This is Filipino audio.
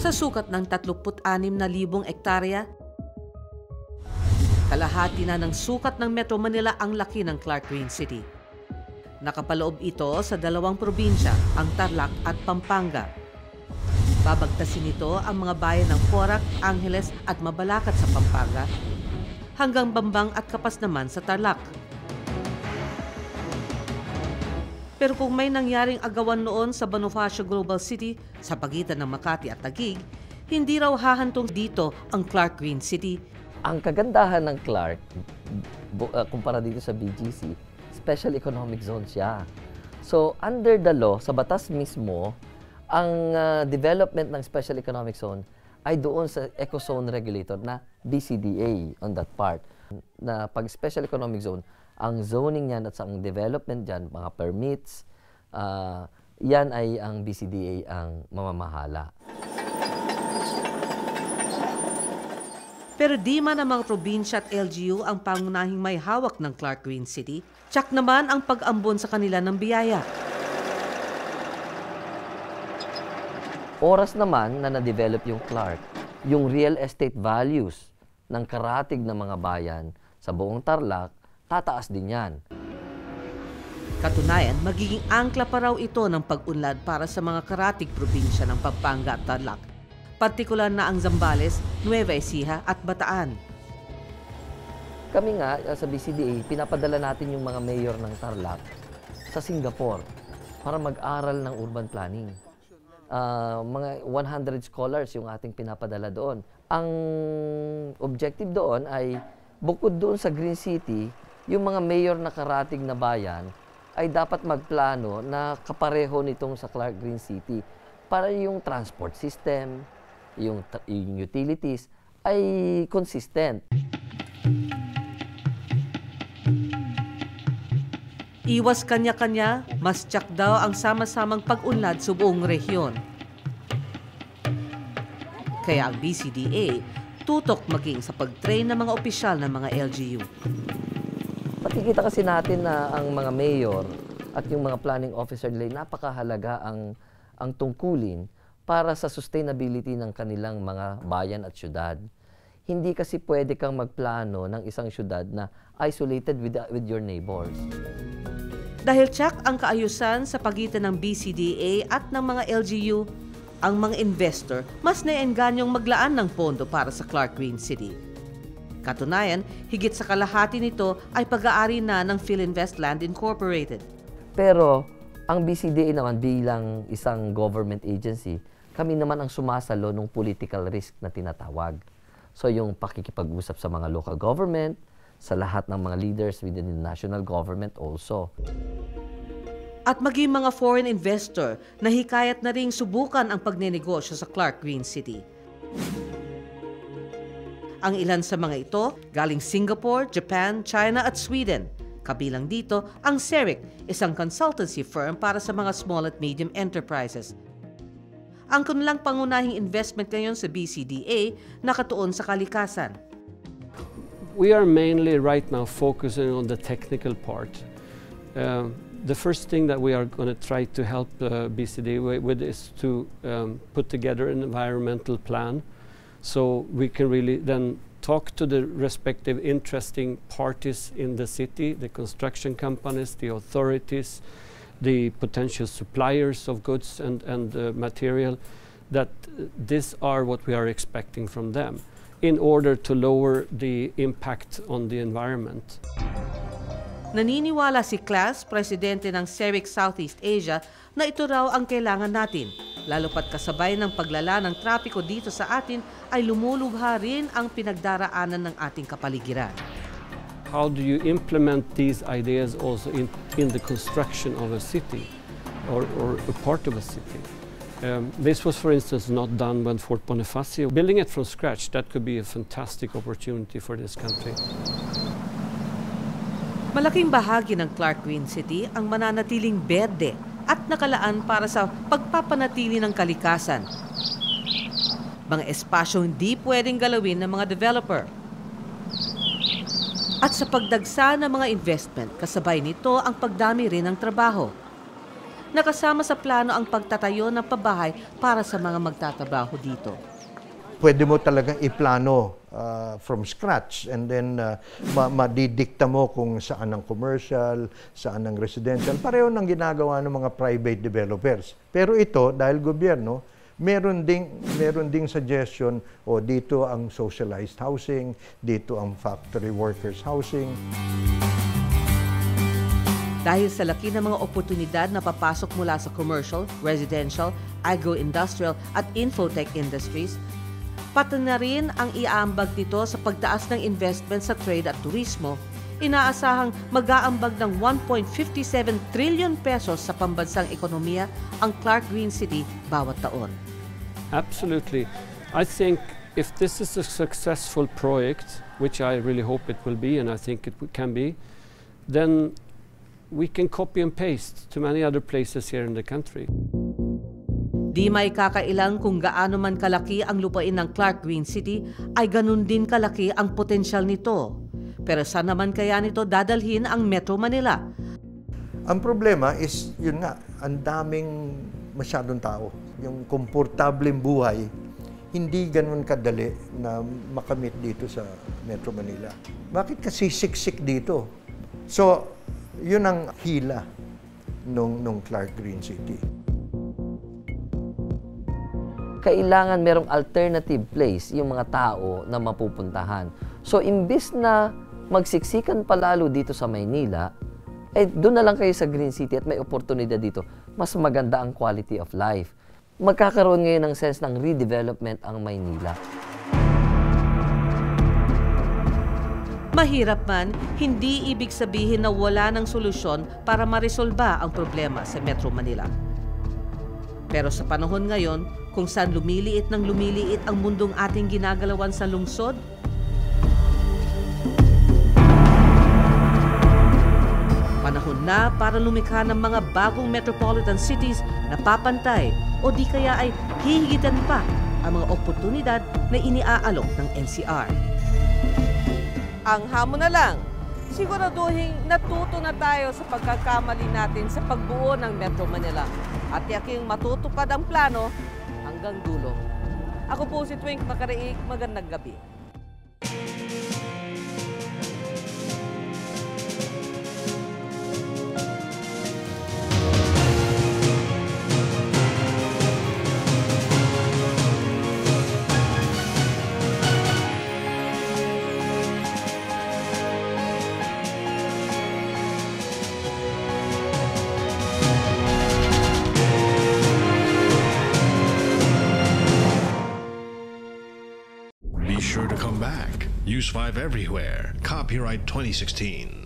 Sa sukat ng 36,000 ektarya, kalahati na ng sukat ng Metro Manila ang laki ng Clark Green City. Nakapaloob ito sa 2 probinsya, ang Tarlac at Pampanga. Babagtasin nito ang mga bayan ng Porac, Angeles at Mabalacat sa Pampanga, hanggang Bambang at Kapas naman sa Tarlac. Pero kung may nangyaring agawan noon sa Bonifacio Global City sa pagitan ng Makati at Taguig, hindi raw hahantong dito ang Clark Green City. Ang kagandahan ng Clark, kumpara dito sa BGC, Special Economic Zone siya. So, under the law, sa batas mismo, ang development ng Special Economic Zone ay doon sa Ecozone Regulator na BCDA on that part. Na pag Special Economic Zone, ang zoning niyan at ang development dyan, mga permits, yan ay ang BCDA ang mamamahala. Pero di man ang mga probinsya at LGU ang pangunahing may hawak ng Clark Green City, tsak naman ang pag-ambon sa kanila ng biyaya. Oras naman na na-develop yung Clark, yung real estate values ng karatig ng mga bayan sa buong Tarlac, tataas din yan. Katunayan, magiging angkla pa raw ito ng pag-unlad para sa mga karatig probinsya ng Pampanga at Tarlac, partikular na ang Zambales, Nueva Ecija at Bataan. Kami nga sa BCDA, pinapadala natin yung mga mayor ng Tarlac sa Singapore para mag-aral ng urban planning. Mga 100 scholars yung ating pinapadala doon. Ang objective doon ay bukod doon sa Green City, yung mga mayor na karatig na bayan ay dapat magplano na kapareho nitong sa Clark Green City para yung transport system, yung utilities ay consistent. Iwas kanya-kanya, mas tsak daw ang sama-samang pag-unlad sa buong rehiyon. Kaya ang BCDA tutok maging sa pag-train ng mga opisyal ng mga LGU. Patikita kasi natin na ang mga mayor at yung mga planning officer nila napakahalaga ang tungkulin para sa sustainability ng kanilang mga bayan at syudad. Hindi kasi pwede kang magplano ng isang syudad na isolated with your neighbors. Dahil tsak ang kaayusan sa pagitan ng BCDA at ng mga LGU, ang mga investor mas naienganyong maglaan ng pondo para sa Clark Green City. Katunayan, higit sa kalahati nito ay pag-aari na ng Philinvest Land Incorporated. Pero ang BCDA naman bilang isang government agency, kami naman ang sumasalo ng political risk na tinatawag. So yung pakikipag-usap sa mga local government, sa lahat ng mga leaders within the national government also. At maging mga foreign investor na hikayat na ring subukan ang pagnenegosyo sa Clark Green City. Ang ilan sa mga ito galing Singapore, Japan, China at Sweden. Kabilang dito ang CERIC, isang consultancy firm para sa mga small at medium enterprises. Ang kanilang pangunahing investment ngayon sa BCDA nakatuon sa kalikasan. We are mainly right now focusing on the technical part. The first thing that we are going to try to help BCDA with is to put together an environmental plan, so we can really then talk to the respective interesting parties in the city, the construction companies, the authorities, the potential suppliers of goods and material, that these are what we are expecting from them in order to lower the impact on the environment. Naniniwala si Klaas, presidente ng CERIC Southeast Asia, na ito raw ang kailangan natin. Lalo pat kasabay ng paglala ng trapiko dito sa atin ay lumulubha rin ang pinagdaraanan ng ating kapaligiran. How do you implement these ideas also in the construction of a city or a part of a city? This was, for instance, not done when Fort Bonifacio. Building it from scratch, that could be a fantastic opportunity for this country. Malaking bahagi ng Clark Green City ang mananatiling berde at nakalaan para sa pagpapanatili ng kalikasan. Mga espasyong hindi pwedeng galawin ng mga developer. At sa pagdagsa ng mga investment, kasabay nito ang pagdami rin ng trabaho. nakasama sa plano ang pagtatayo ng pabahay para sa mga magtatrabaho dito. Pwede mo talagang iplano from scratch and then madidikta mo kung saan ang commercial, saan ang residential. Pareho ng ginagawa ng mga private developers. Pero ito, dahil gobyerno, meron ding suggestion, dito ang socialized housing, dito ang factory workers housing. Dahil sa laki ng mga oportunidad na papasok mula sa commercial, residential, agro-industrial at infotech industries, pati na rin ang iaambag nito sa pagtaas ng investment sa trade at turismo. Inaasahang mag-aambag ng 1.57 trillion pesos sa pambansang ekonomiya ang Clark Green City bawat taon. Absolutely. I think if this is a successful project, which I really hope it will be, and I think it can be, then we can copy and paste to many other places here in the country. Di may kakailang kung gaano man kalaki ang lupain ng Clark Green City, ay ganun din kalaki ang potensyal nito. Pero saan naman kaya nito dadalhin ang Metro Manila? Ang problema is, yun nga, ang daming masyadong tao. Yung komportableng buhay, hindi ganun kadali na makamit dito sa Metro Manila. Bakit kasi siksik dito? So, yun ang hila nung Clark Green City. Kailangan merong alternative place yung mga tao na mapupuntahan. So, imbis na magsiksikan palalo dito sa Maynila, doon na lang kayo sa Green City at may oportunidad dito. Mas maganda ang quality of life. Magkakaroon ngayon ng sense ng redevelopment ang Maynila. Mahirap man, hindi ibig sabihin na wala ng solusyon para maresolba ang problema sa Metro Manila. Pero sa panahon ngayon, kung saan lumiliit ng lumiliit ang mundong ating ginagalawan sa lungsod, panahon na para lumikha ng mga bagong metropolitan cities na papantay o di kaya ay hihigitan pa ang mga oportunidad na iniaalok ng NCR. Ang hamon na lang, siguraduhin natuto na tayo sa pagkakamali natin sa pagbuo ng Metro Manila at yaking matutupad ang plano hanggang dulo. Ako po si Twink Makariik, magandang gabi. Be sure to come back. Use 5 everywhere. Copyright 2016.